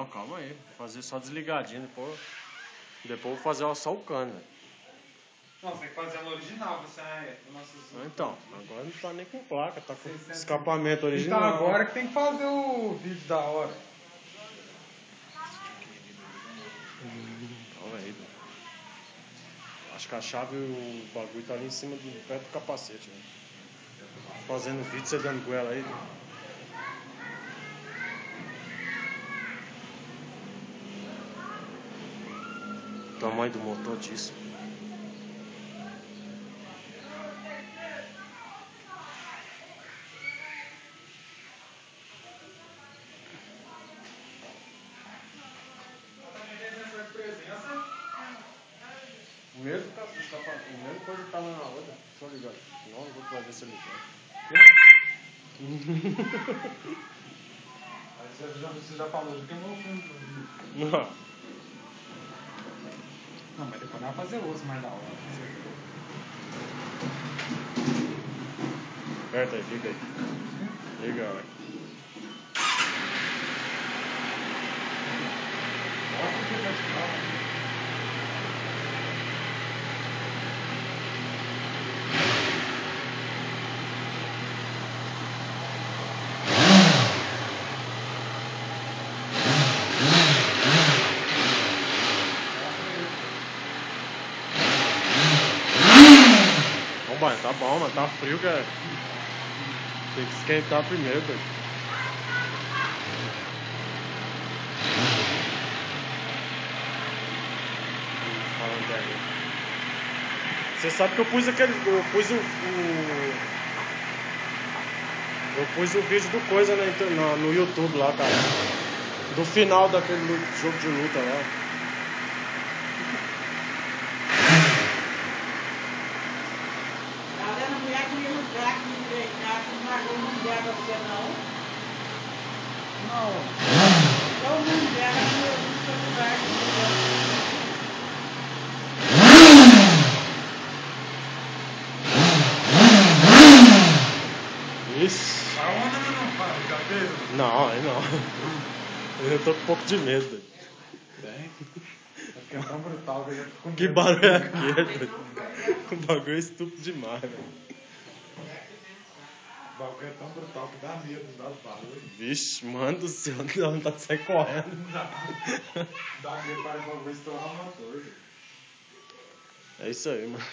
Não, calma aí. Vou fazer só desligadinho, depois eu vou fazer só o cano, velho. Não, você tem que fazer ela original, você é nosso... Então, agora não tá nem com placa, tá com escapamento original. Então agora que tem que fazer o vídeo da hora. Calma aí, velho. Acho que a chave e o bagulho tá ali em cima do pé do capacete, velho. Fazendo vídeo, você dando goela aí. O tamanho do motor disso. O mesmo coisa que tá lá na outra. Deixa eu ligar. Não, eu vou ver se eu ligar. Aí você já falou, já queimou o fundo do vídeo. Não. Não, mas depois nós vamos fazer osso mais da hora. Aperta aí, liga aí. Liga, velho. Tá bom, mas tá frio, cara. Tem que esquentar primeiro, velho. Você sabe que eu pus aquele. Eu pus o vídeo do coisa no YouTube lá, cara. Do final daquele jogo de luta lá. Tá vendo? A mulher que me lutar, que me treinar, que não largou o nome dela pra você, não. Não. Então o nome dela no seu lugar. Isso. A onda não para, já teve? Não, aí não. Eu tô com um pouco de medo, velho. Bem. É tão brutal que eu já fico com medo. Que barulho é aquele, velho? O bagulho é estúpido demais, velho. O bagulho é tão brutal que dá medo das barulhos. Vixe, mano do céu, dá vontade de sair correndo. Dá medo, parece que o bagulho estourar o motor. É isso aí, mano.